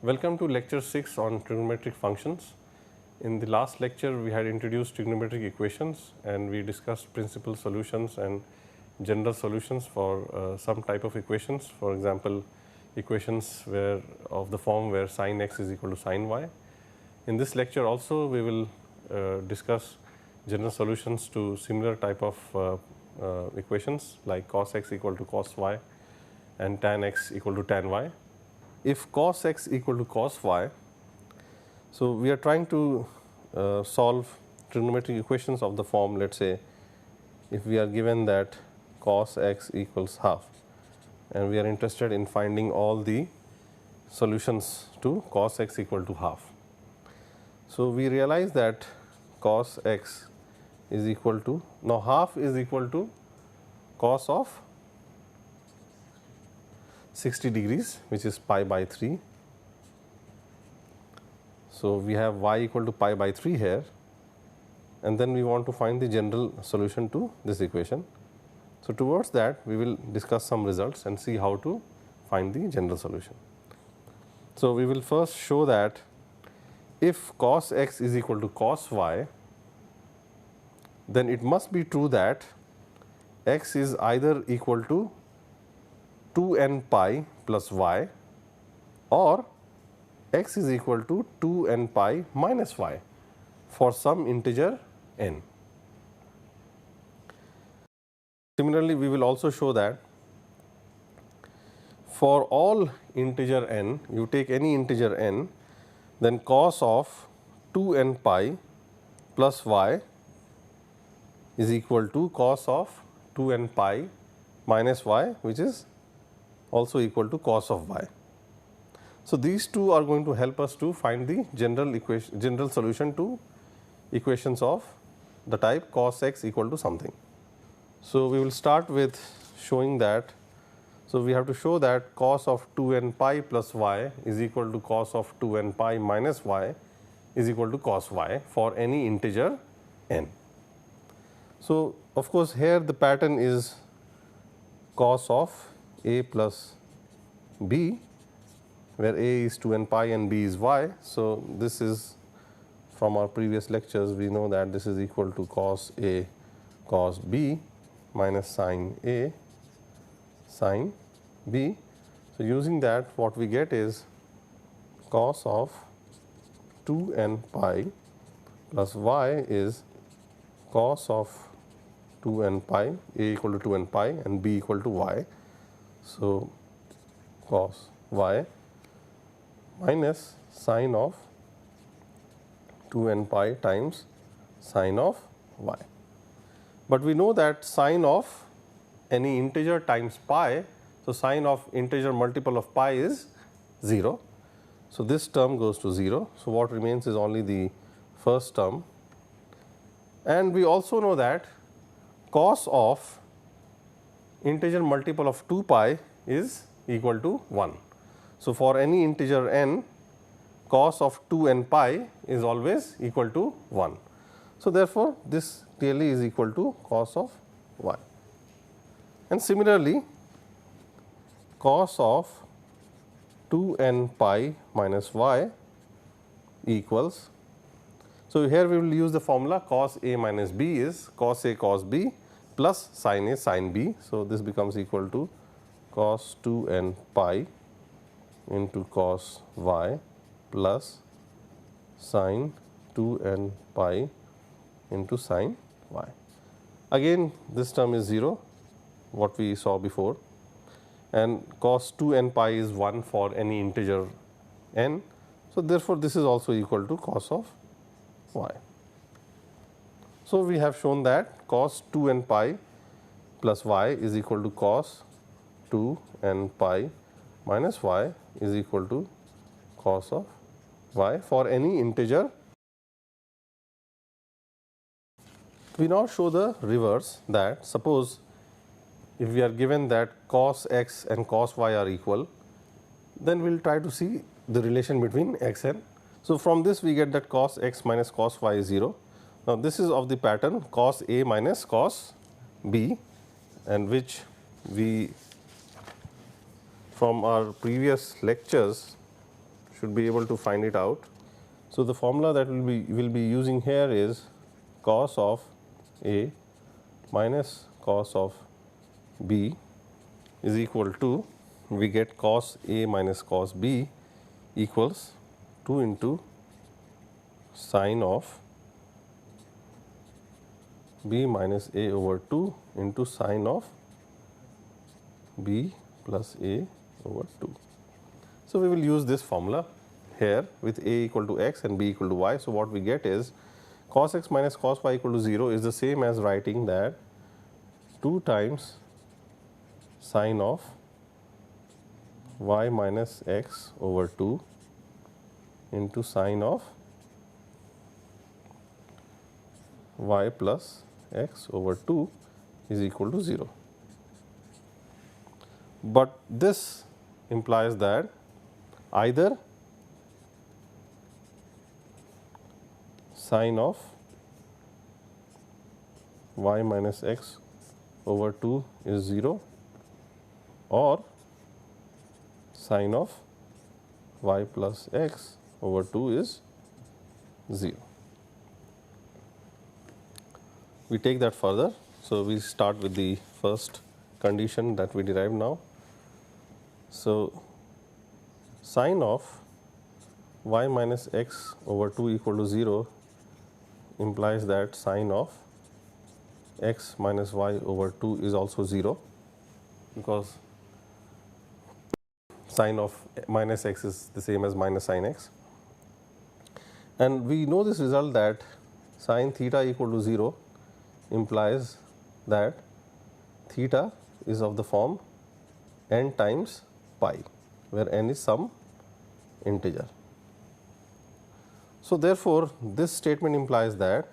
Welcome to lecture 6 on trigonometric functions. In the last lecture, we had introduced trigonometric equations and we discussed principal solutions and general solutions for some type of equations. For example, equations where of the form where sin x is equal to sin y. In this lecture also, we will discuss general solutions to similar type of equations like cos x equal to cos y and tan x equal to tan y. If cos x equal to cos y, so we are trying to solve trigonometric equations of the form, let us say, if we are given that cos x equals half and we are interested in finding all the solutions to cos x equal to half. So, we realize that cos x is equal to, now half is equal to cos of 60 degrees, which is pi by 3. So, we have y equal to pi by 3 here, and then we want to find the general solution to this equation. So, towards that we will discuss some results and see how to find the general solution. So, we will first show that if cos x is equal to cos y, then it must be true that x is either equal to 2n pi plus y or x is equal to 2n pi minus y for some integer n. Similarly, we will also show that for all integer n, you take any integer n, then cos of 2n pi plus y is equal to cos of 2n pi minus y, which is also equal to cos of y. So, these two are going to help us to find the general solution to equations of the type cos x equal to something. So, we will start with showing that. So, we have to show that cos of 2n pi plus y is equal to cos of 2n pi minus y is equal to cos y for any integer n. So, of course, here the pattern is cos of a plus b, where a is 2n pi and b is y. So, this is from our previous lectures, we know that this is equal to cos a cos b minus sin a sin b. So, using that, what we get is cos of 2n pi plus y is cos of 2n pi, a equal to 2n pi and b equal to y. So, cos y minus sin of 2n pi times sin of y. But we know that sin of any integer times pi, so sin of integer multiple of pi is 0. So, this term goes to 0. So, what remains is only the first term, and we also know that cos of integer multiple of 2 pi is equal to 1. So, for any integer n, cos of 2n pi is always equal to 1. So, therefore, this clearly is equal to cos of y. And similarly, cos of 2n pi minus y equals, so here we will use the formula cos a minus b is cos a cos b plus sin a sin b. So, this becomes equal to cos 2n pi into cos y plus sin 2n pi into sin y. Again, this term is 0, what we saw before, and cos 2n pi is 1 for any integer n. So, therefore, this is also equal to cos of y. So, we have shown that cos 2n pi plus y is equal to cos 2n pi minus y is equal to cos of y for any integer. We now show the reverse, that suppose if we are given that cos x and cos y are equal, then we will try to see the relation between x and. So, from this we get that cos x minus cos y is 0. Now, this is of the pattern cos a minus cos b, and which we from our previous lectures should be able to find it out. So, the formula that will be using here is cos of A minus cos of B is equal to, we get cos A minus cos B equals 2 into sine of B minus A over 2 into sine of B plus A over 2. So, we will use this formula here with A equal to x and B equal to y. So, what we get is cos x minus cos y equal to 0 is the same as writing that 2 times sine of y minus x over 2 into sine of y plus x over 2 is equal to 0. But this implies that either sine of y minus x over 2 is 0 or sine of y plus x over 2 is 0. We take that further. So, we start with the first condition that we derived now. So, sine of y minus x over 2 equal to 0 implies that sine of x minus y over 2 is also 0, because sine of minus x is the same as minus sine x. And we know this result that sine theta equal to 0 implies that theta is of the form n times pi, where n is some integer. So, therefore, this statement implies that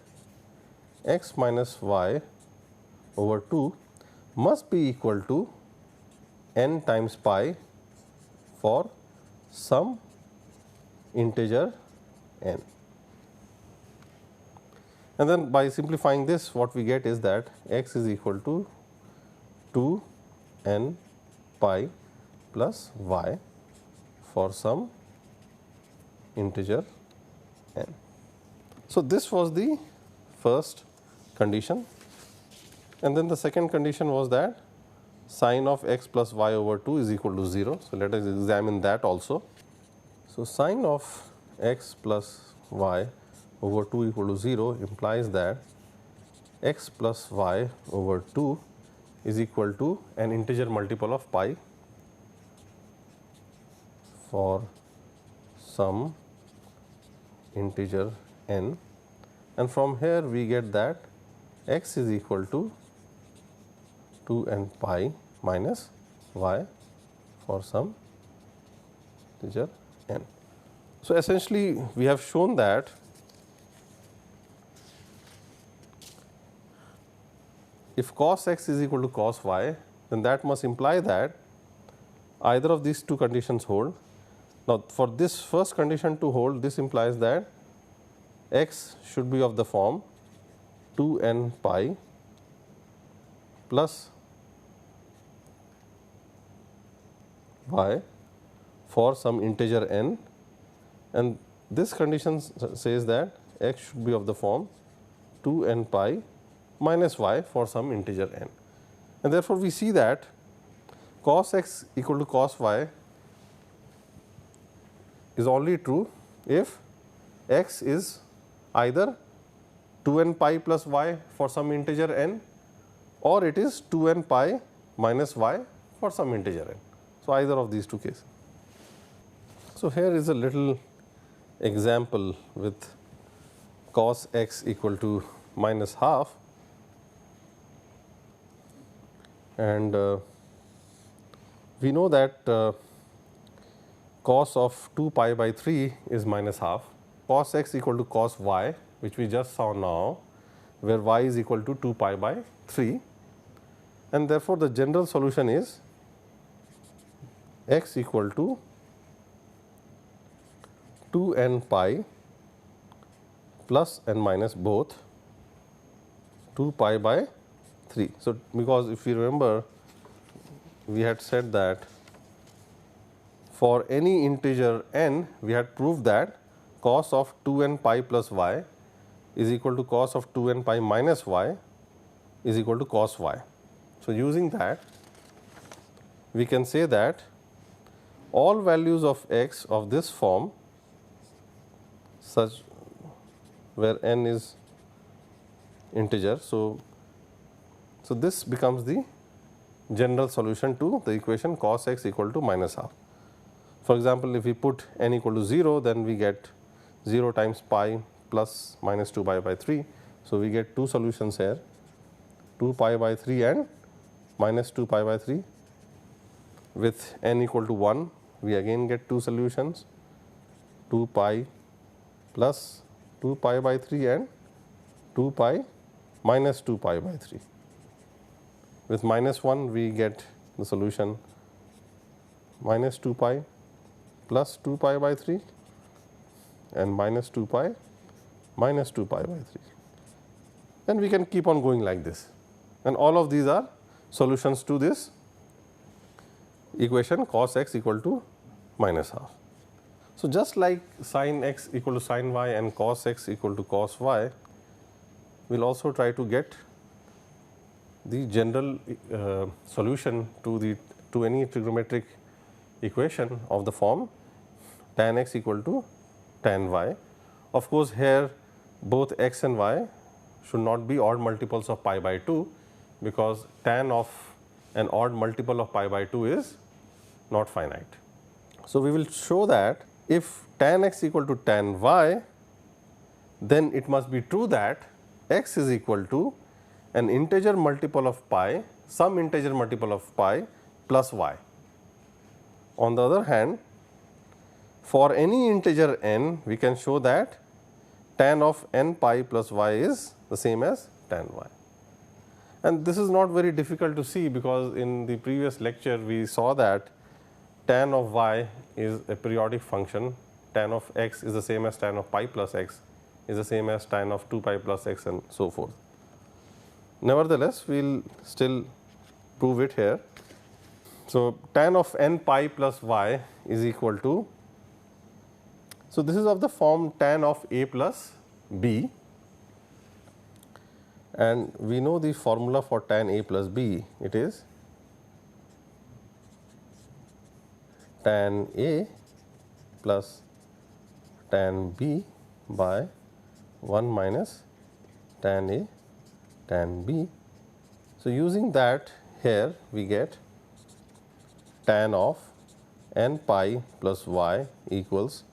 x minus y over 2 must be equal to n times pi for some integer n. And then by simplifying this, what we get is that x is equal to 2 n pi plus y for some integer n. So, this was the first condition, and then the second condition was that sine of x plus y over 2 is equal to 0. So, let us examine that also. So, sine of x plus y over 2 equal to 0 implies that x plus y over 2 is equal to an integer multiple of pi for some integer n, and from here we get that x is equal to 2 n pi minus y for some integer n. So, essentially we have shown that if cos x is equal to cos y, then that must imply that either of these two conditions hold. Now, for this first condition to hold, this implies that x should be of the form 2 n pi plus y for some integer n, and this condition says that x should be of the form 2 n pi minus y for some integer n. And therefore, we see that cos x equal to cos y is only true if x is either 2 n pi plus y for some integer n, or it is 2 n pi minus y for some integer n. So, either of these two cases. So, here is a little example with cos x equal to minus half, and we know that cos of 2 pi by 3 is minus half. Cos x equal to cos y, which we just saw now, where y is equal to 2 pi by 3, and therefore, the general solution is x equal to 2 n pi plus and minus both 2 pi by 3. So, because if you remember, we had said that for any integer n, we had proved that cos of 2n pi plus y is equal to cos of 2n pi minus y is equal to cos y. So, using that we can say that all values of x of this form such where n is integer. So, this becomes the general solution to the equation cos x equal to minus half. For example, if we put n equal to 0, then we get 0 times pi plus minus 2 pi by 3. So, we get two solutions here, 2 pi by 3 and minus 2 pi by 3. With n equal to 1, we again get two solutions, 2 pi plus 2 pi by 3 and 2 pi minus 2 pi by 3. With minus 1, we get the solution minus 2 pi plus 2 pi by 3 and minus 2 pi minus 2 pi by 3. Then we can keep on going like this, and all of these are solutions to this equation cos x equal to minus half. So, just like sin x equal to sin y and cos x equal to cos y, we will also try to get the general solution to any trigonometric equation of the form tan x equal to tan y. Of course, here both x and y should not be odd multiples of pi by 2, because tan of an odd multiple of pi by 2 is not finite. So, we will show that if tan x equal to tan y, then it must be true that x is equal to an integer multiple of pi, some integer multiple of pi plus y. On the other hand, for any integer n, we can show that tan of n pi plus y is the same as tan y. And this is not very difficult to see, because in the previous lecture we saw that tan of y is a periodic function, tan of x is the same as tan of pi plus x is the same as tan of 2 pi plus x and so forth. Nevertheless, we will still prove it here. So, tan of n pi plus y is equal to, so this is of the form tan of a plus b, and we know the formula for tan a plus b. It is tan a plus tan b by 1 minus tan a tan b. So, using that, here we get tan of n pi plus y equals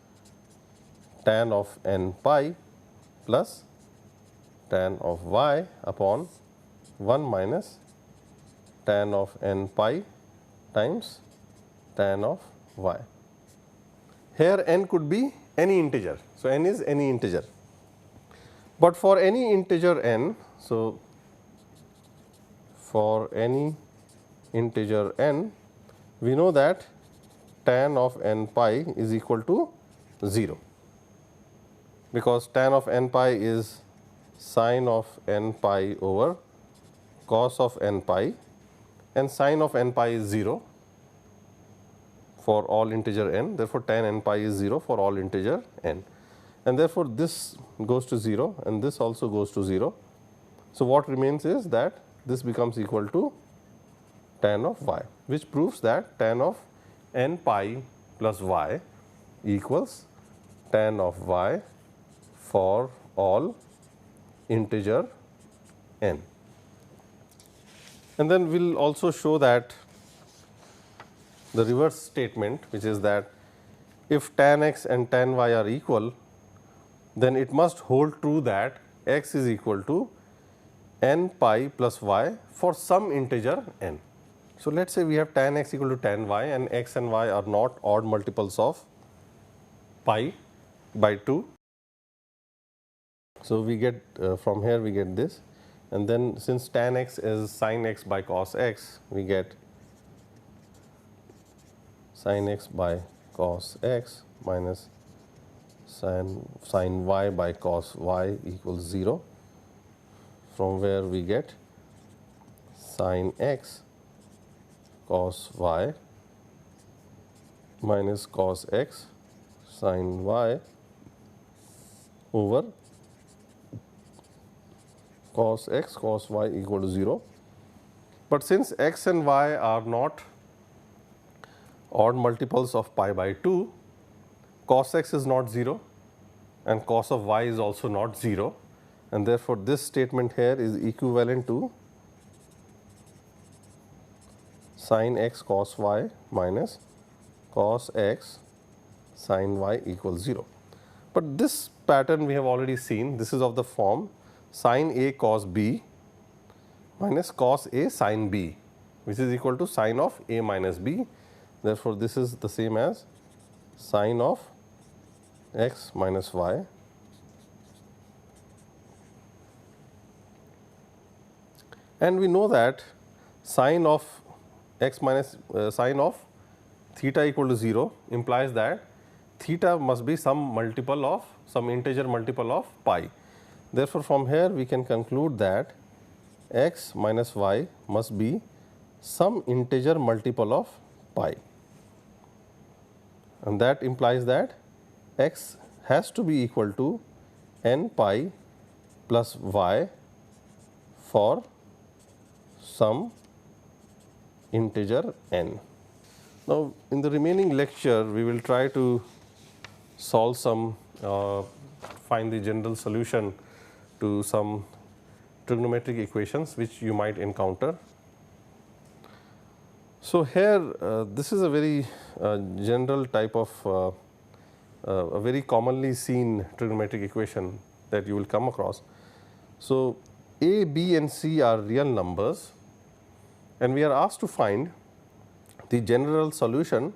tan of n pi plus tan of y upon 1 minus tan of n pi times tan of y. Here n could be any integer. So, n is any integer, but for any integer n, so for any integer n, we know that tan of n pi is equal to 0, because tan of n pi is sin of n pi over cos of n pi, and sin of n pi is 0 for all integer n. Therefore, tan n pi is 0 for all integer n, and therefore, this goes to 0 and this also goes to 0. So, what remains is that this becomes equal to tan of y, which proves that tan of n pi plus y equals tan of y for all integer n. And then we will also show that the reverse statement, which is that if tan x and tan y are equal, then it must hold true that x is equal to n pi plus y for some integer n. So, let us say we have tan x equal to tan y, and x and y are not odd multiples of pi by 2. So, we get from here we get this, and then since tan x is sin x by cos x, we get sin x by cos x minus sin y by cos y equals 0, from where we get sin x cos y minus cos x sin y over cos x cos y equal to 0. But since x and y are not odd multiples of pi by 2, cos x is not 0 and cos of y is also not 0, and therefore, this statement here is equivalent to sin x cos y minus cos x sin y equals 0. But this pattern we have already seen. This is of the form sin a cos b minus cos a sin b, which is equal to sin of a minus b. Therefore, this is the same as sin of x minus y and we know that sin of x minus sin of theta equal to 0 implies that theta must be some multiple of some integer multiple of pi. Therefore, from here we can conclude that x minus y must be some integer multiple of pi, and that implies that x has to be equal to n pi plus y for some integer n. Now, in the remaining lecture we will try to solve some find the general solution to some trigonometric equations which you might encounter. So, here this is a very general type of a very commonly seen trigonometric equation that you will come across. So, a, b and c are real numbers and we are asked to find the general solution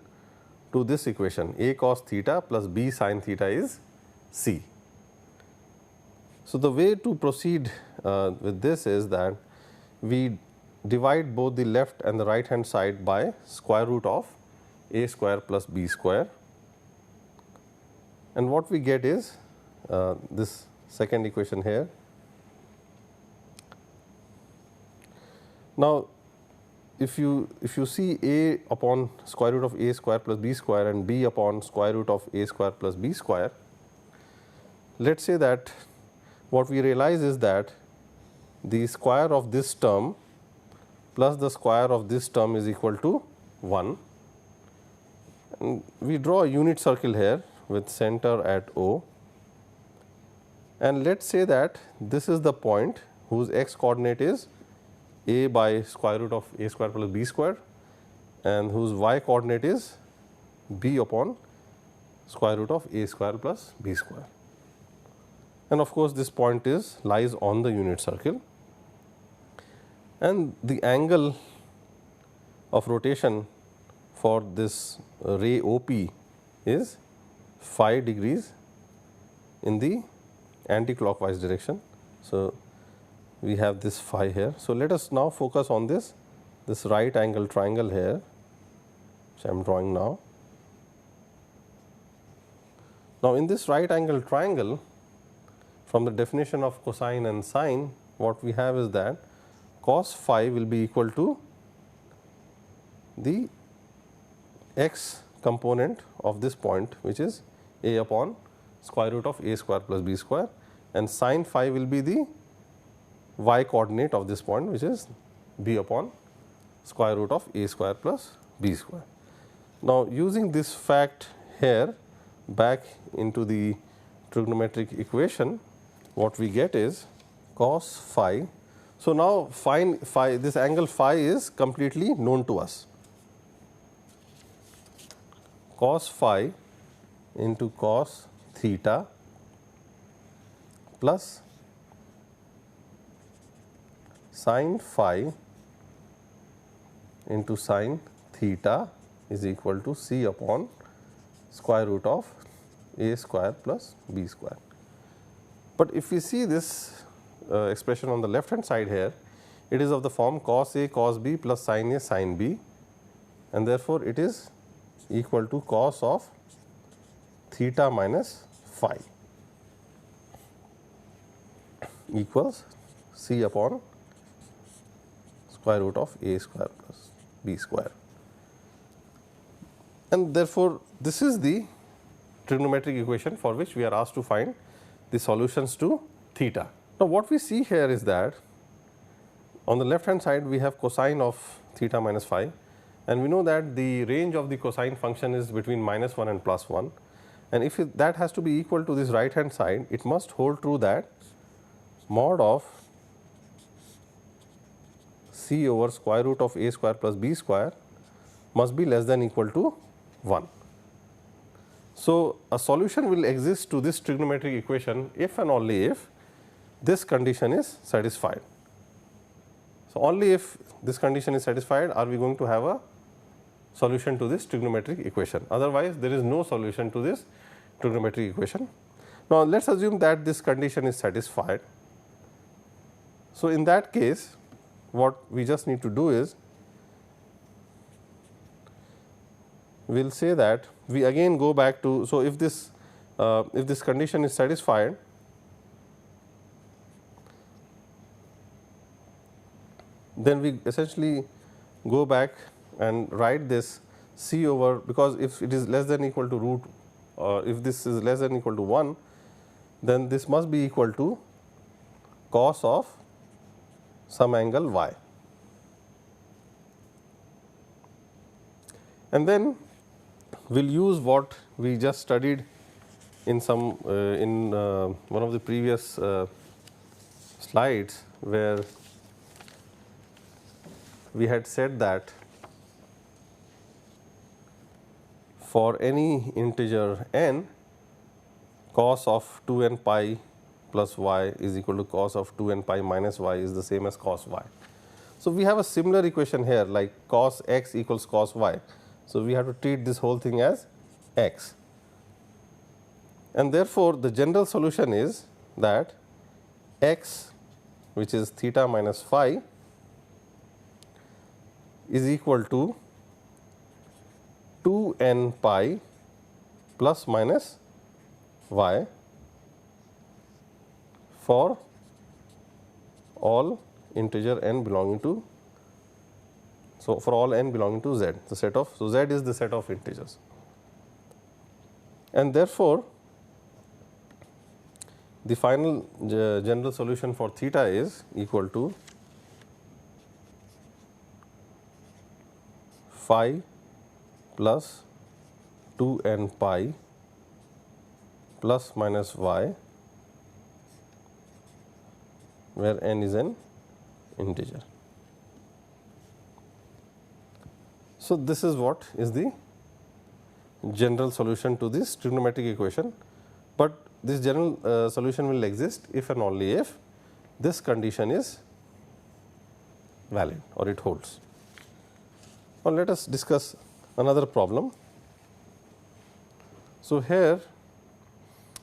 to this equation a cos theta plus b sin theta is c. So, the way to proceed with this is that we divide both the left and the right hand side by square root of a square plus b square, and what we get is this second equation here. Now, if you see a upon square root of a square plus b square and b upon square root of a square plus b square, let us say that what we realize is that the square of this term plus the square of this term is equal to 1, and we draw a unit circle here with center at O, and let us say that this is the point whose x coordinate is a by square root of a square plus b square and whose y coordinate is b upon square root of a square plus b square. And of course, this point lies on the unit circle, and the angle of rotation for this ray OP is 5 degrees in the anti-clockwise direction. So, we have this phi here. So, let us now focus on this right angle triangle here, which I am drawing now. Now, in this right angle triangle, from the definition of cosine and sine, what we have is that cos phi will be equal to the x component of this point, which is a upon square root of a square plus b square, and sin phi will be the y coordinate of this point, which is b upon square root of a square plus b square. Now, using this fact here back into the trigonometric equation, what we get is cos phi. So, now find phi, this angle phi is completely known to us. Cos phi into cos theta plus sin phi into sin theta is equal to c upon square root of a square plus b square. But if we see this expression on the left hand side here, it is of the form cos a cos b plus sin a sin b, and therefore, it is equal to cos of theta minus phi equals c upon square root of a square plus b square. And therefore, this is the trigonometric equation for which we are asked to find the solutions to theta. Now, what we see here is that on the left hand side we have cosine of theta minus phi, and we know that the range of the cosine function is between -1 and +1, and if that has to be equal to this right hand side, it must hold true that mod of c over square root of a square plus b square must be less than equal to 1. So, a solution will exist to this trigonometric equation if and only if this condition is satisfied. So, only if this condition is satisfied are we going to have a solution to this trigonometric equation, otherwise there is no solution to this trigonometric equation. Now, let us assume that this condition is satisfied. So, in that case what we just need to do is we will say that we again go back to, so if this condition is satisfied, then we essentially go back and write this c over, because if it is less than equal to root, if this is less than equal to 1, then this must be equal to cos of some angle y. And then we will use what we just studied in some one of the previous slides, where we had said that for any integer n, cos of 2n pi plus y is equal to cos of 2n pi minus y is the same as cos y. So, we have a similar equation here like cos x equals cos y. So, we have to treat this whole thing as x, and therefore, the general solution is that x, which is theta minus phi, is equal to 2n pi plus minus y for all integer n belonging to, so for all n belonging to z, the set of, so z is the set of integers, and therefore, the final general solution for theta is equal to phi plus 2n pi plus minus y, where n is an integer. So, this is what is the general solution to this trigonometric equation, but this general solution will exist if and only if this condition is valid or it holds. Now, let us discuss another problem. So, here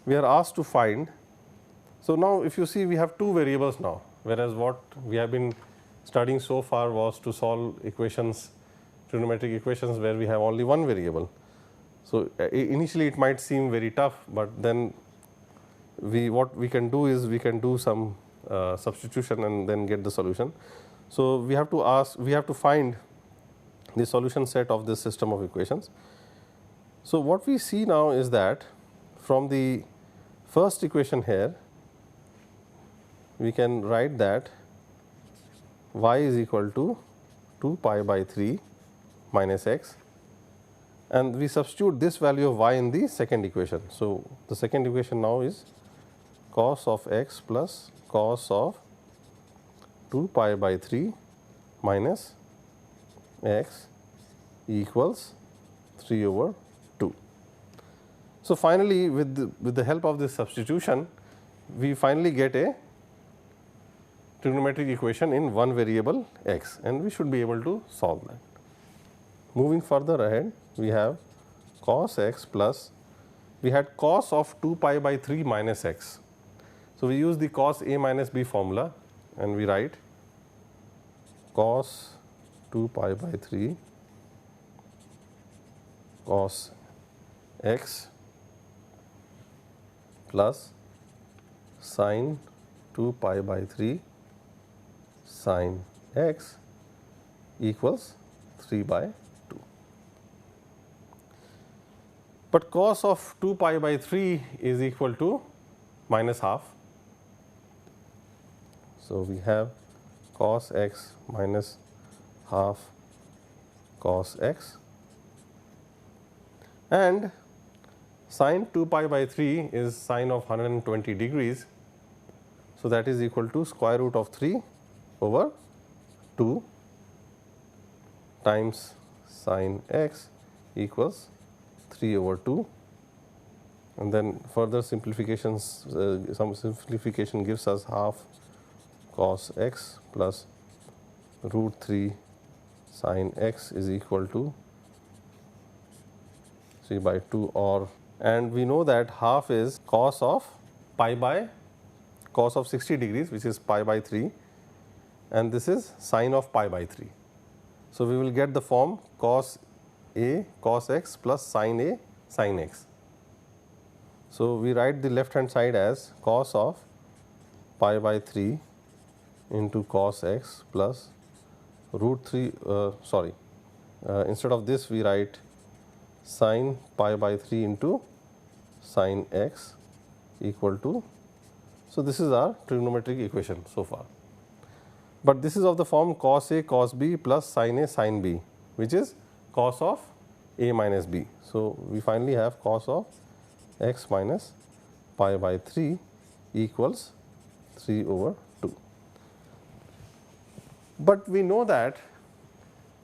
we are asked to find, so now if you see we have two variables now, whereas what we have been studying so far was to solve equations, trigonometric equations where we have only one variable. So, initially it might seem very tough, but then what we can do is we can do some substitution and then get the solution. So, we have to find the solution set of this system of equations. So, what we see now is that from the first equation here, we can write that y is equal to 2 pi by 3 minus x, and we substitute this value of y in the second equation. So, the second equation now is cos of x plus cos of 2 pi by 3 minus x equals 3 over 2. So, finally, with the help of this substitution, we finally get a trigonometric equation in one variable x, and we should be able to solve that. Moving further ahead, we have cos x plus, we had cos of 2 pi by 3 minus x. So, we use the cos a minus b formula and we write cos 2 pi by 3 cos x plus sin 2 pi by 3 sin x equals 3 by 2. but cos of 2 pi by 3 is equal to minus half. So, we have cos x minus half cos x, and sin 2 pi by 3 is sine of 120 degrees. So, that is equal to square root of 3 over 2 times sin x equals 3 over 2, and then further simplifications, some simplification gives us half cos x plus root 3 sin x is equal to 3 by 2, or, and we know that half is cos of pi by cos of 60 degrees, which is pi by 3, and this is sine of pi by 3. So, we will get the form cos a cos x plus sin a sin x. So, we write the left hand side as cos of pi by 3 into cos x plus root 3, instead of this we write sin pi by 3 into sin x equal to, so this is our trigonometric equation so far. But this is of the form cos a cos b plus sin a sin b, which is cos of a minus b. So, we finally have cos of x minus pi by 3 equals 3 over 2. But we know that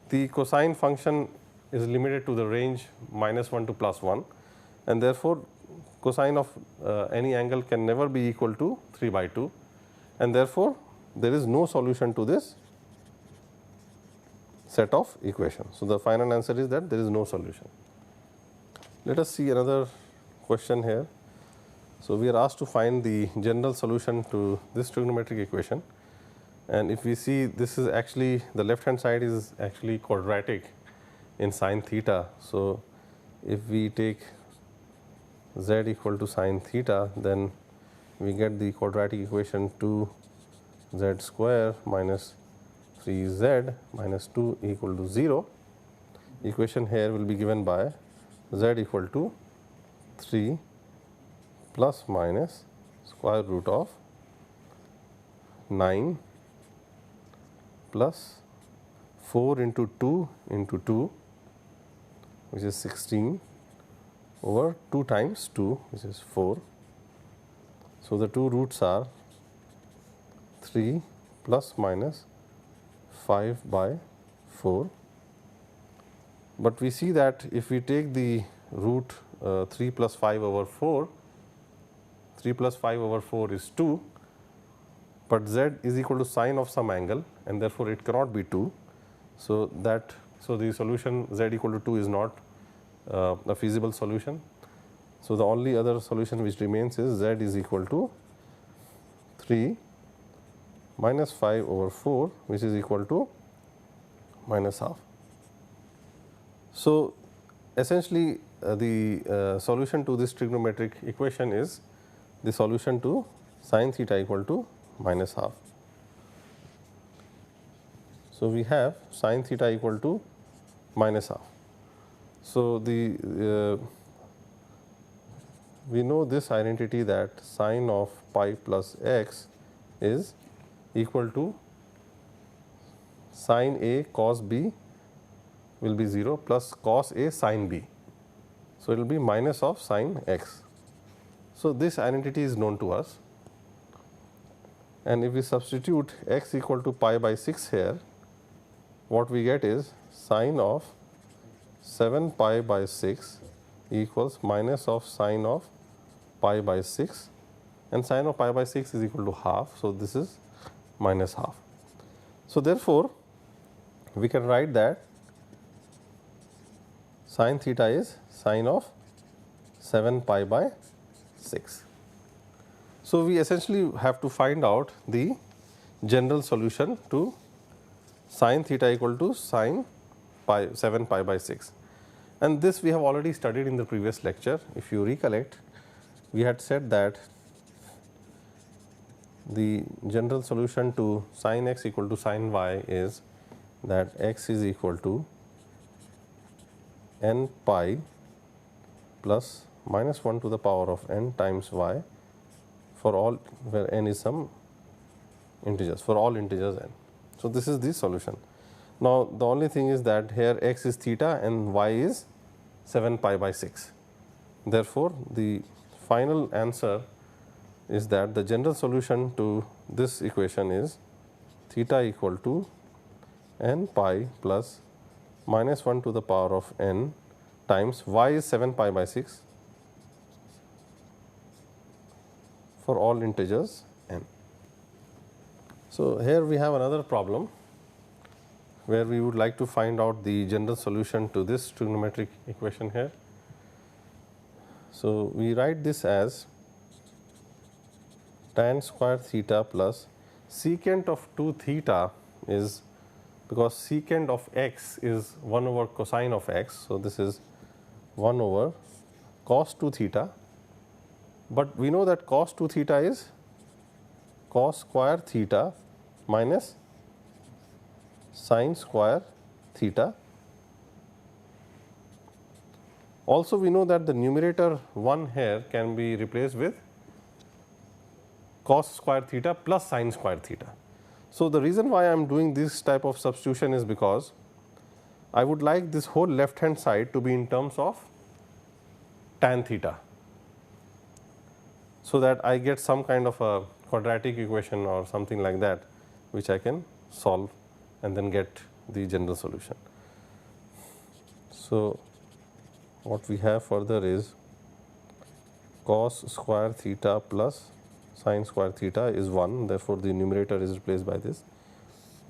the cosine function is limited to the range minus 1 to plus 1, and therefore, cosine of any angle can never be equal to 3 by 2, and therefore, there is no solution to this set of equations. So, the final answer is that there is no solution. Let us see another question here. So, we are asked to find the general solution to this trigonometric equation, and if we see, this is actually, the left hand side is actually quadratic in sin theta. So, if we take z equal to sin theta, then we get the quadratic equation 2z square minus 3z minus 2 equal to 0. Equation here will be given by z equal to 3 plus minus square root of 9 plus 4 into 2 into 2, which is 16, over 2 times 2, which is 4. So, the two roots are 3 plus minus 5 by 4, but we see that if we take the root 3 plus 5 over 4, 3 plus 5 over 4 is 2, but z is equal to sine of some angle, and therefore, it cannot be 2. So, the solution z equal to 2 is not a feasible solution. So, the only other solution which remains is z is equal to 3 minus 5 over 4, which is equal to minus half. So, essentially the solution to this trigonometric equation is the solution to sin theta equal to minus half. So, we have sin theta equal to minus half. So, we know this identity that sine of pi plus x is equal to sin a cos b will be 0 plus cos a sin b. So, it will be minus of sin x. So, this identity is known to us, and if we substitute x equal to pi by 6 here, what we get is sine of 7 pi by 6 equals minus of sine of pi by 6, and sine of pi by 6 is equal to half. So, this is minus half. So, therefore, we can write that sin theta is sine of 7 pi by 6. So, we essentially have to find out the general solution to sin theta equal to sine pi 7 pi by 6, and this we have already studied in the previous lecture. If you recollect, we had said that the general solution to sin x equal to sin y is that x is equal to n pi plus minus 1 to the power of n times y for all where n is some integers, for all integers n. So, this is the solution. Now, the only thing is that here x is theta and y is 7 pi by 6. Therefore, the final answer is that the general solution to this equation is theta equal to n pi plus minus 1 to the power of n times y is 7 pi by 6 for all integers n. So, here we have another problem where we would like to find out the general solution to this trigonometric equation here. So, we write this as tan square theta plus secant of 2 theta is, because secant of x is 1 over cosine of x. So, this is 1 over cos 2 theta, but we know that cos 2 theta is cos square theta minus sin square theta. Also, we know that the numerator 1 here can be replaced with cos square theta plus sin square theta. So, the reason why I am doing this type of substitution is because I would like this whole left hand side to be in terms of tan theta, so that I get some kind of a quadratic equation or something like that, which I can solve and then get the general solution. So, what we have further is cos square theta plus sin square theta is 1, therefore, the numerator is replaced by this,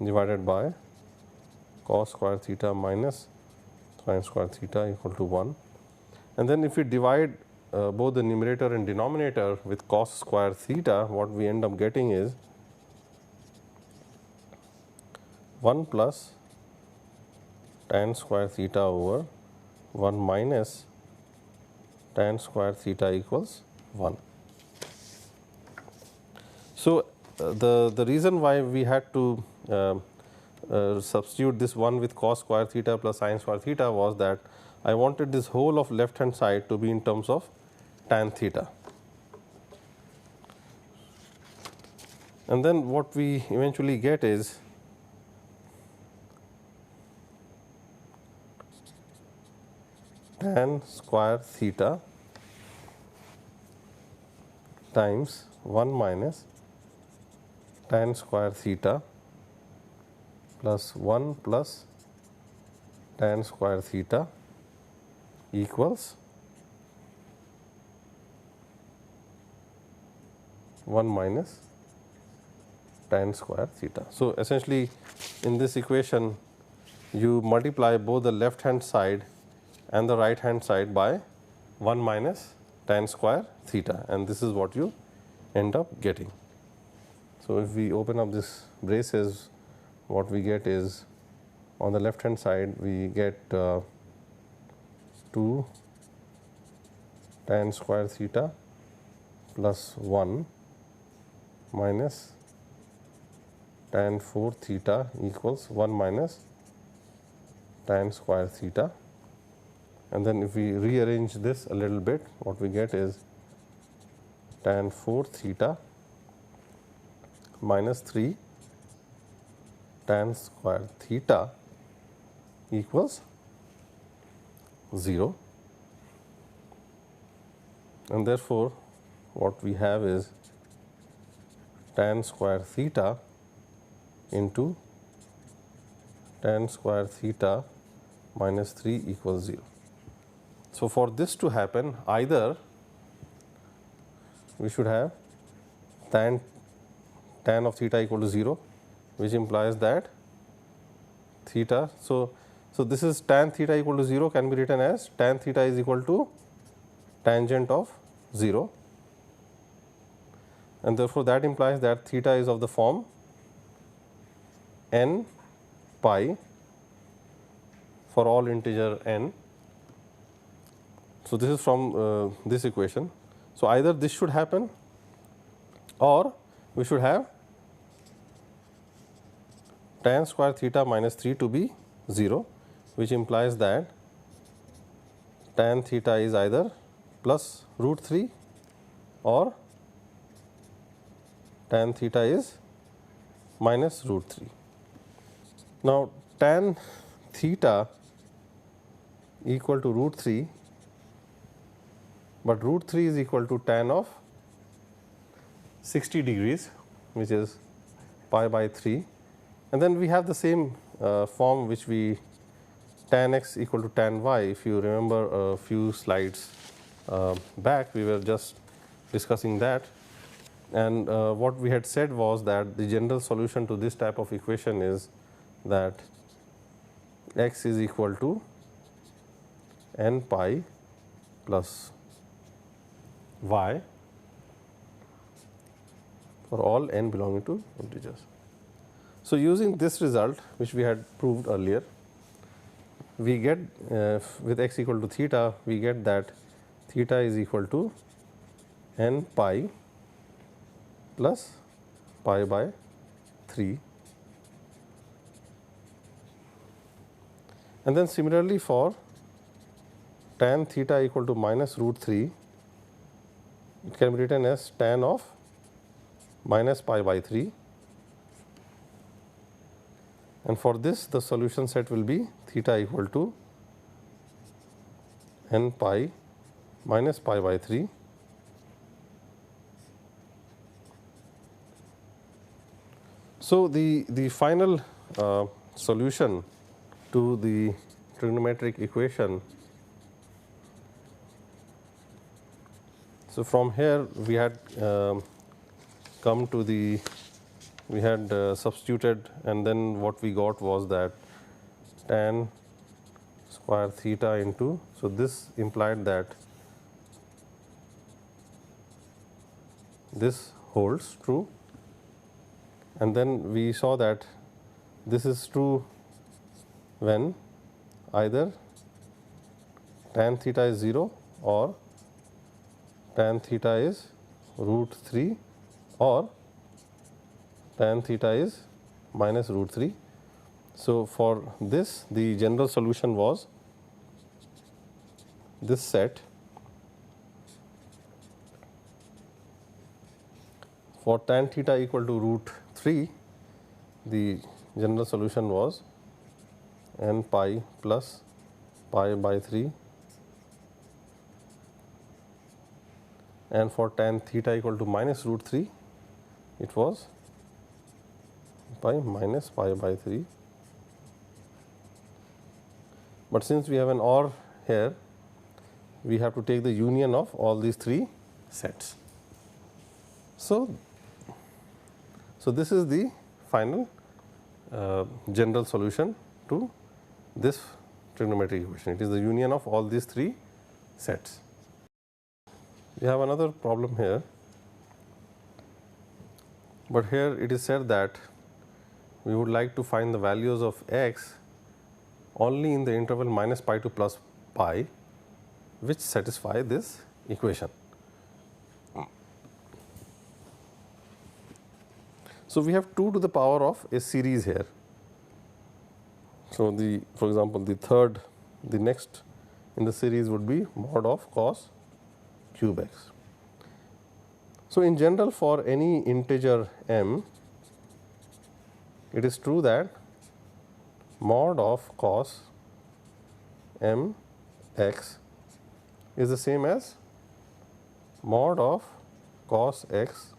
divided by cos square theta minus sin square theta equal to 1. And then if we divide both the numerator and denominator with cos square theta, what we end up getting is 1 plus tan square theta over 1 minus tan square theta equals 1. So, the reason why we had to substitute this 1 with cos square theta plus sin square theta was that I wanted this whole of left hand side to be in terms of tan theta. And then what we eventually get is tan square theta times 1 minus tan square theta plus 1 plus tan square theta equals 1 minus tan square theta. So, essentially in this equation you multiply both the left hand side and the right hand side by 1 minus tan square theta, and this is what you end up getting. So, if we open up this braces, what we get is on the left hand side we get 2 tan square theta plus 1 minus tan 4 theta equals 1 minus tan square theta. And then if we rearrange this a little bit, what we get is tan 4 theta minus 3 tan square theta equals 0, and therefore, what we have is tan square theta into tan square theta minus 3 equals 0. So, for this to happen, either we should have tan of theta equal to 0, which implies that theta. So, this is tan theta equal to 0 can be written as tan theta is equal to tangent of 0, and therefore, that implies that theta is of the form n pi for all integer n. So, this is from this equation. So, either this should happen or we should have tan square theta minus 3 to be 0, which implies that tan theta is either plus root 3 or tan theta is minus root 3. Now, tan theta equal to root 3, but root 3 is equal to tan of 60 degrees, which is pi by 3, and then we have the same form which we tan x equal to tan y. If you remember a few slides back, we were just discussing that, and what we had said was that the general solution to this type of equation is that x is equal to n pi plus y for all n belonging to integers. So, using this result which we had proved earlier, we get with x equal to theta, we get that theta is equal to n pi plus pi by 3, and then similarly for tan theta equal to minus root 3, it can be written as tan of minus pi by 3, and for this the solution set will be theta equal to n pi minus pi by 3 So, the final solution to the trigonometric equation. So, from here we had come to the, we had substituted, and then what we got was that tan square theta into, so this implied that this holds true, and then we saw that this is true when either tan theta is 0 or tan theta is root 3 or tan theta is minus root 3. So, for this the general solution was this set. For tan theta equal to root 3, the general solution was n pi plus pi by 3, and for tan theta equal to minus root 3, it was pi minus pi by 3. But since we have an OR here, we have to take the union of all these three sets. So, this is the final general solution to this trigonometric equation. It is the union of all these three sets. We have another problem here, but here it is said that we would like to find the values of x only in the interval minus pi to plus pi, which satisfy this equation. So, we have 2 to the power of a series here. So, for example, the next in the series would be mod of cos cube x. So, in general, for any integer m, it is true that mod of cos m x is the same as mod of cos x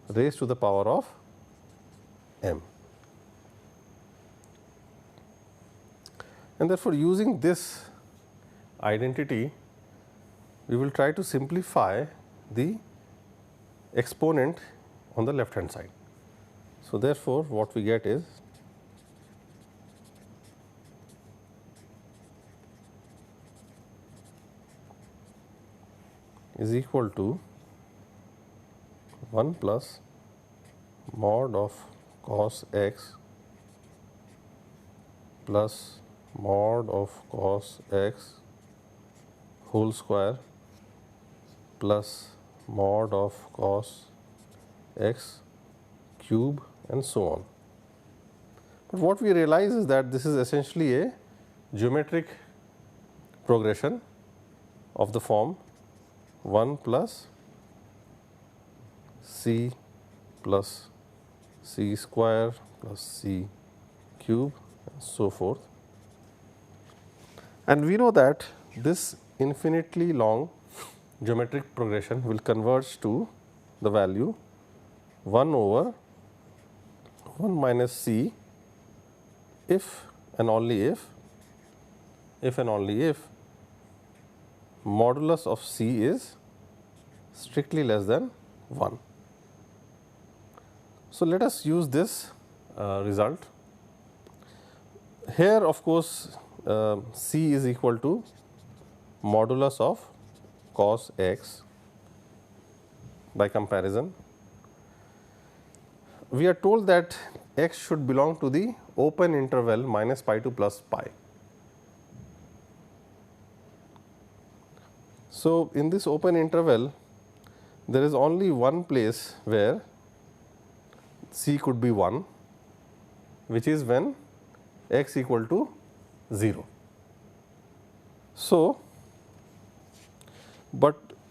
raised to the power of m. And therefore, using this identity, we will try to simplify the exponent on the left hand side. So, therefore, what we get is equal to 1 plus mod of cos x plus mod of cos x whole square plus mod of cos x cube and so on. But what we realize is that this is essentially a geometric progression of the form 1 plus c plus c square plus c cube and so forth. And we know that this infinitely long geometric progression will converge to the value 1 over 1 minus c if and only if modulus of c is strictly less than 1. So, let us use this result. Here of course, c is equal to modulus of cos x. By comparison, we are told that x should belong to the open interval minus pi to plus pi. So, in this open interval, there is only one place where c could be 1, which is when x equal to 0. So,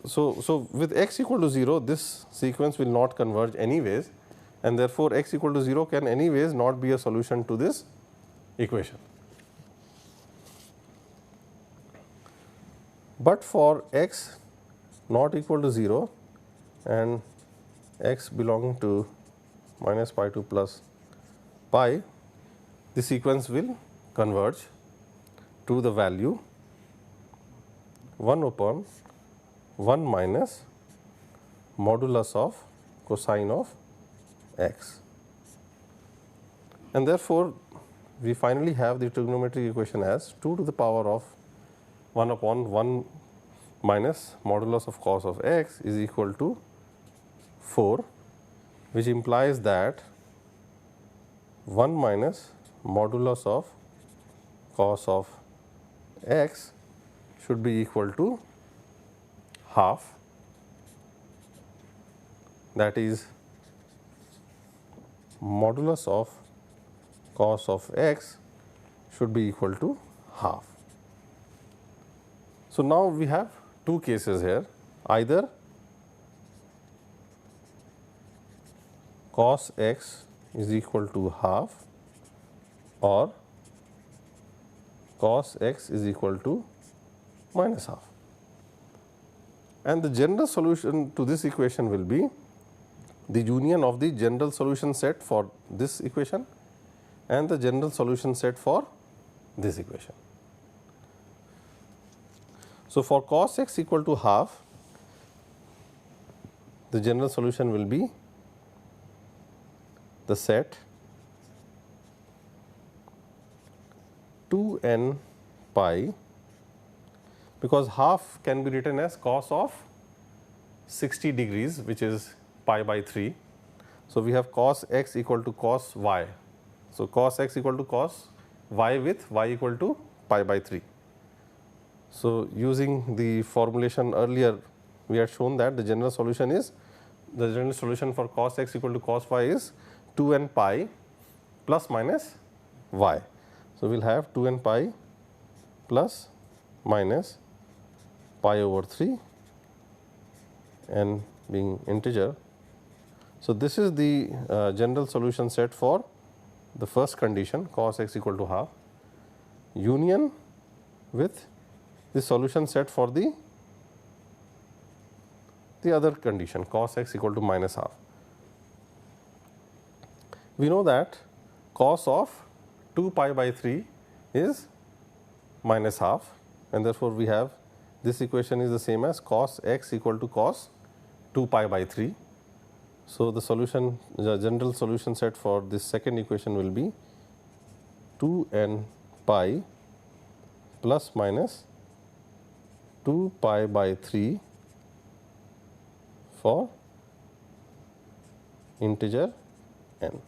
so with x equal to 0, this sequence will not converge anyways, and therefore, x equal to 0 can anyways not be a solution to this equation. But for x not equal to 0 and x belonging to minus pi to plus pi, the sequence will converge to the value 1 upon 1 minus modulus of cosine of x. And therefore, we finally have the trigonometric equation as 2 to the power of 1 upon 1 minus modulus of cos of x is equal to 4, which implies that 1 minus modulus of cos of x should be equal to half, that is modulus of cos of x should be equal to half. So, now we have two cases here, either cos x is equal to half or cos x is equal to minus half. And the general solution to this equation will be the union of the general solution set for this equation and the general solution set for this equation. So, for cos x equal to half, the general solution will be the set 2n pi, because half can be written as cos of 60 degrees, which is pi by 3. So, we have cos x equal to cos y. So, cos x equal to cos y with y equal to pi by 3. So, using the formulation earlier, we had shown that the general solution for cos x equal to cos y is 2n pi plus minus y. So, we will have 2n pi plus minus pi over 3 n being integer. So, this is the general solution set for the first condition, cos x equal to half, union with the solution set for the other condition, cos x equal to minus half. We know that cos of 2 pi by 3 is minus half, and therefore, we have this equation is the same as cos x equal to cos 2 pi by 3. So, the solution, the general solution set for this second equation will be 2n pi plus minus 2 pi by 3 for integer n.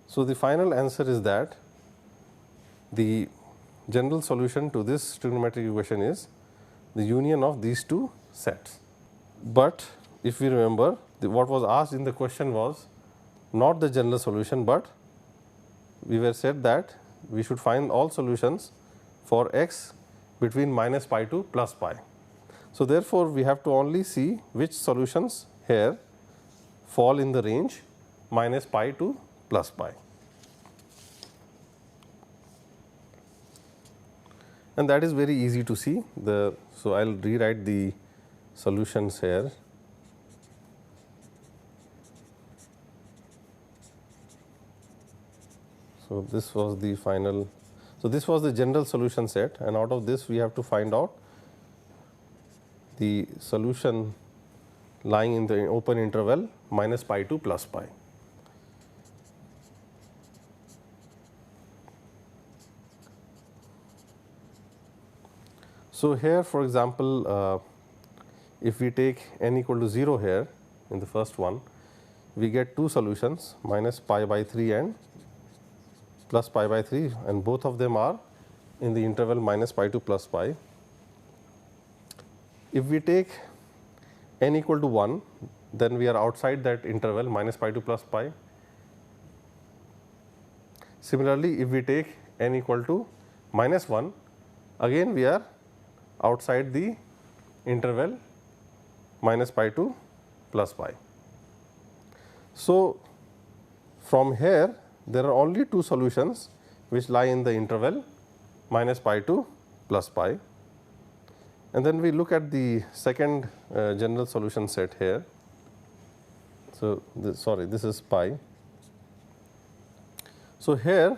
So, the final answer is that the general solution to this trigonometric equation is the union of these two sets. But if we remember, what was asked in the question was not the general solution, but we were said that we should find all solutions for x between minus pi to plus pi. So, therefore, we have to only see which solutions here fall in the range minus pi to plus pi. And that is very easy to see. So, I will rewrite the solutions here. So, this was the final. So, this was the general solution set, and out of this we have to find out the solution lying in the open interval minus pi to plus pi. So, here for example, if we take n equal to 0 here in the first one, we get two solutions minus pi by 3 and plus pi by 3, and both of them are in the interval minus pi to plus pi. If we take n equal to 1, then we are outside that interval minus pi to plus pi. Similarly, if we take n equal to minus 1, again we are outside the interval minus pi to plus pi. So, from here there are only two solutions which lie in the interval minus pi to plus pi, and then we look at the second general solution set here. So, this is pi. So, here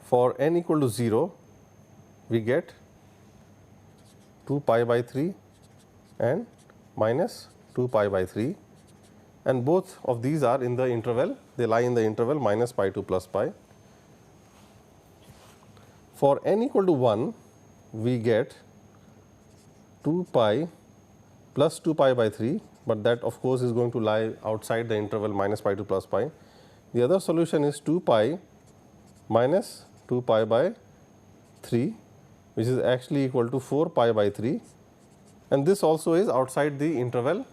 for n equal to 0 we get 2 pi by 3 and minus 2 pi by 3, and both of these are in the interval, they lie in the interval minus pi to plus pi. For n equal to 1 we get 2 pi plus 2 pi by 3, but that of course is going to lie outside the interval minus pi to plus pi. The other solution is 2 pi minus 2 pi by 3, which is actually equal to 4 pi by 3, and this also is outside the interval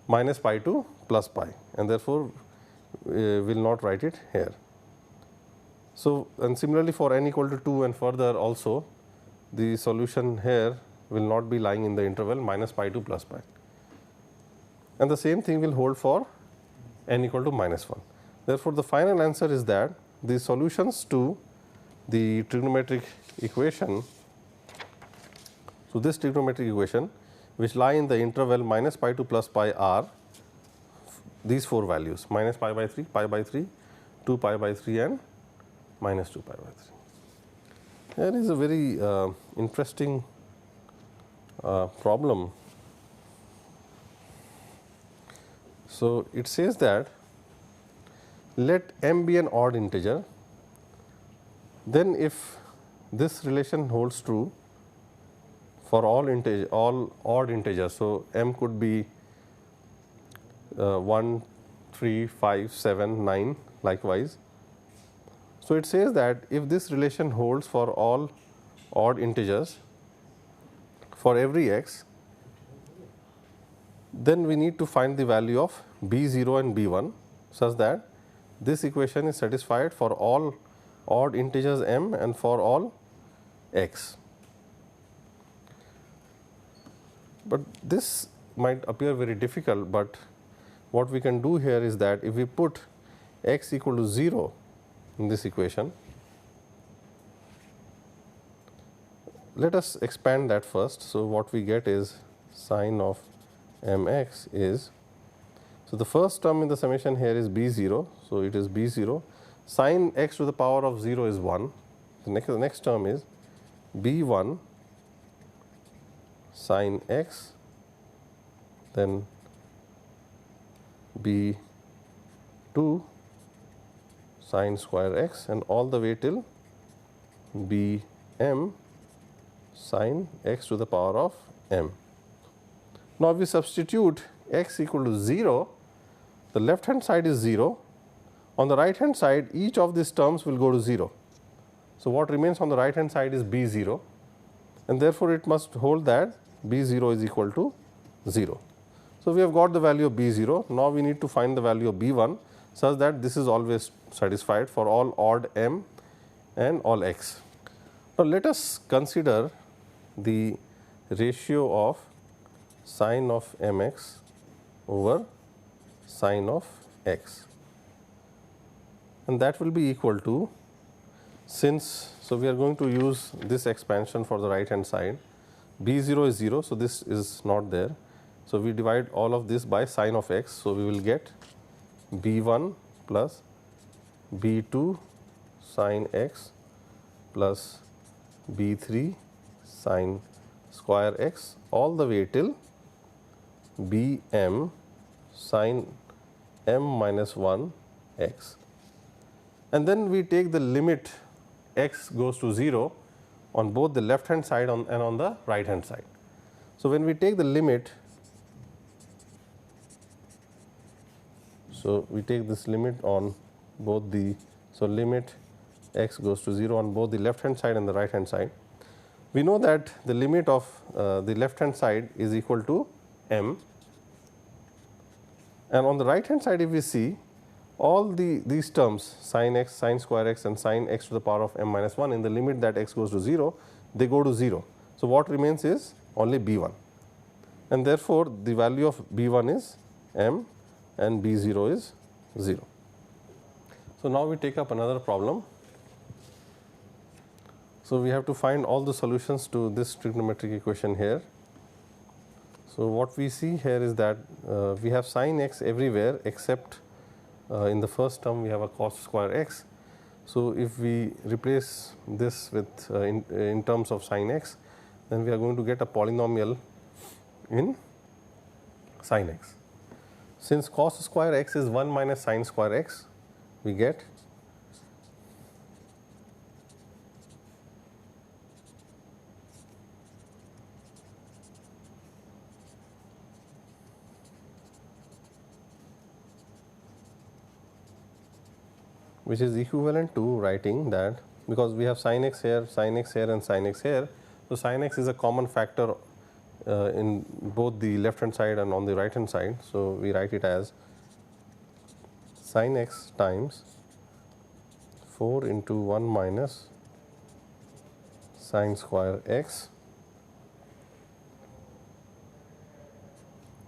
minus pi to plus pi, and therefore, will not write it here. So, and similarly for n equal to 2 and further also, the solution here will not be lying in the interval minus pi to plus pi, and the same thing will hold for n equal to minus 1. Therefore, the final answer is that the solutions to the trigonometric equation, so this trigonometric equation which lie in the interval minus pi to plus pi are these four values: minus pi by 3, pi by 3, 2 pi by 3 and minus 2 pi by 3. There is a very interesting problem. So, it says that let m be an odd integer, then if this relation holds true for all odd integers. So, m could be 1, 3, 5, 7, 9 likewise. So, it says that if this relation holds for all odd integers for every x, then we need to find the value of b0 and b1 such that this equation is satisfied for all odd integers m and for all x. But this might appear very difficult, but what we can do here is that if we put x equal to 0 in this equation, let us expand that first. So, what we get is sine of mx is, so the first term in the summation here is b0, so it is b0, sine x to the power of 0 is 1, the next term is b1 sine x, then b2 sine square x, and all the way till bm sine x to the power of m. Now, we substitute x equal to 0, the left hand side is 0, on the right hand side each of these terms will go to 0. So, what remains on the right hand side is b0, and therefore, it must hold that b0 is equal to 0. So, we have got the value of b0, now we need to find the value of b1 such that this is always satisfied for all odd m and all x. Now, let us consider the ratio of sine of mx over sine of x, and that will be equal to, since so we are going to use this expansion for the right hand side, b0 is 0, so this is not there. So, we divide all of this by sine of x. So, we will get b1 plus b2 sine x plus b3 sine square x all the way till bm sine m minus 1 x, and then we take the limit x goes to 0 on both the left hand side and on the right hand side. So, when we take the limit, so we take this limit on both the, so limit x goes to 0 on both the left hand side and the right hand side. We know that the limit of the left hand side is equal to m, and on the right hand side if we see all these terms sin x, sin square x and sin x to the power of m minus 1, in the limit that x goes to 0, they go to 0. So, what remains is only b1, and therefore, the value of b1 is m and b0 is 0. So, now we take up another problem. So, we have to find all the solutions to this trigonometric equation here. So, what we see here is that we have sin x everywhere except in the first term we have a cos square x. So, if we replace this with in terms of sin x, then we are going to get a polynomial in sin x. Since cos square x is 1 minus sin square x, we get which is equivalent to writing that, because we have sin x here and sin x here. So, sin x is a common factor in both the left hand side and on the right hand side. So, we write it as sin x times 4 into 1 minus sin square x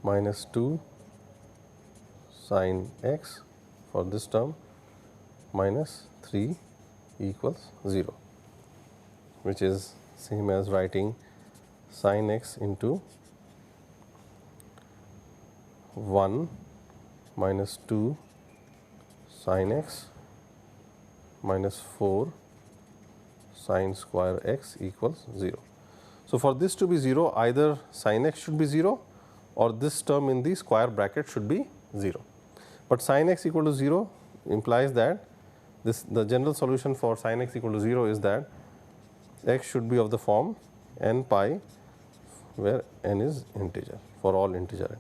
minus 2 sin x for this term minus 3 equals 0, which is same as writing sin x into 1 minus 2 sin x minus 4 sin square x equals 0. So, for this to be 0, either sin x should be 0 or this term in the square bracket should be 0, but sin x equal to 0 implies that the general solution for sin x equal to 0 is that x should be of the form n pi, where n is integer for all integer n.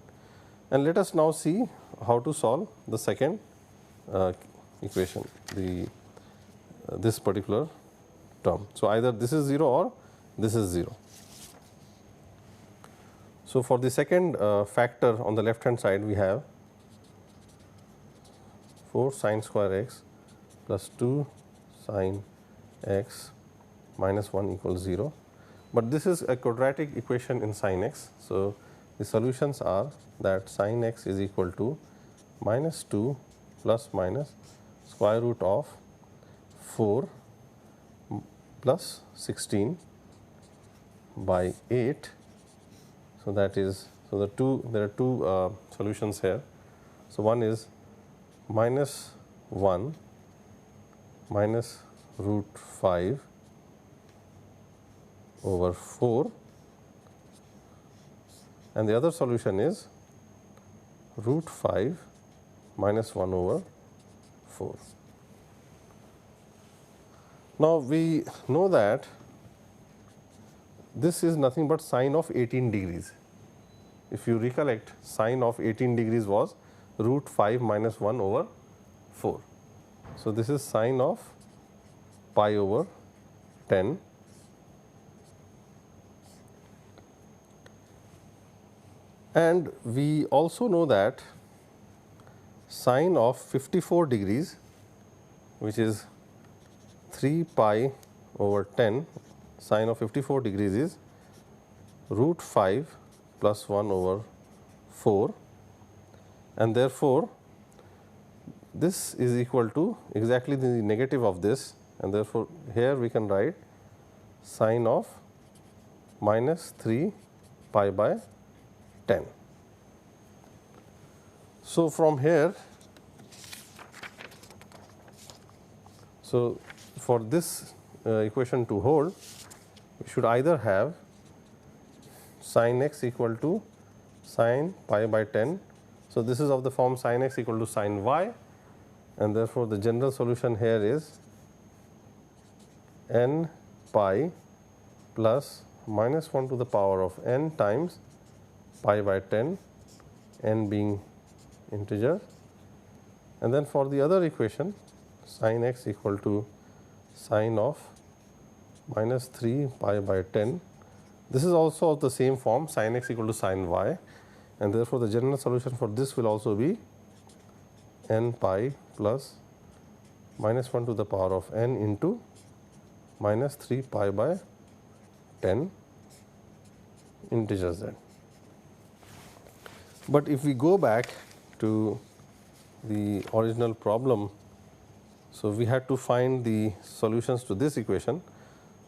And let us now see how to solve the second equation, this particular term. So, either this is 0 or this is 0. So, for the second factor on the left hand side, we have 4 sin square x plus 2 sin x minus 1 equals 0, but this is a quadratic equation in sin x. So, the solutions are that sin x is equal to minus 2 plus minus square root of 4 plus 16 by 8. So, that is, so there are two solutions here. So, one is minus 1 minus root 5 over 4, and the other solution is root 5 minus 1 over 4. Now, we know that this is nothing but sine of 18 degrees. If you recollect, sine of 18 degrees was root 5 minus 1 over 4. So, this is sine of pi over 10 and we also know that sine of 54 degrees, which is 3 pi over 10, sine of 54 degrees is root 5 plus 1 over 4, and therefore, this is equal to exactly the negative of this, and therefore, here we can write sine of minus 3 pi by 10. So, from here, so for this equation to hold, we should either have sin x equal to sin pi by 10. So, this is of the form sin x equal to sin y, and therefore, the general solution here is n pi plus minus 1 to the power of n times pi by 10, n being integer. And then for the other equation, sin x equal to sin of minus 3 pi by 10. This is also of the same form, sin x equal to sin y, and therefore, the general solution for this will also be n pi plus minus 1 to the power of n into minus 3 pi by 10 integer z. But if we go back to the original problem, so we had to find the solutions to this equation.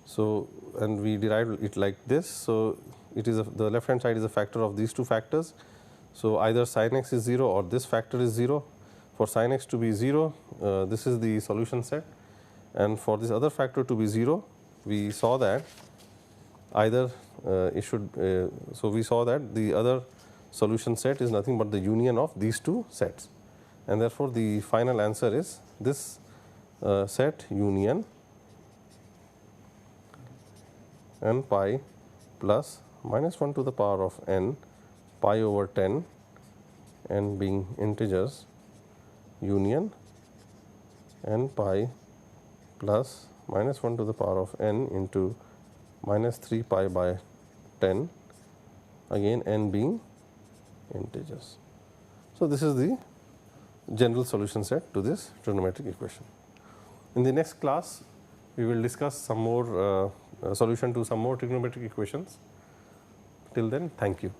So, and we derived it like this. So, it is the left hand side is a factor of these two factors. So, either sin x is 0 or this factor is 0. For sin x to be 0, this is the solution set, and for this other factor to be 0, we saw that either it should, so we saw that the other solution set is nothing but the union of these two sets, and therefore, the final answer is this set union n pi plus minus 1 to the power of n pi over 10, n being integers, union n pi plus minus 1 to the power of n into minus 3 pi by 10, again n being integers. So, this is the general solution set to this trigonometric equation. In the next class, we will discuss some more solution to some more trigonometric equations. Till then, thank you.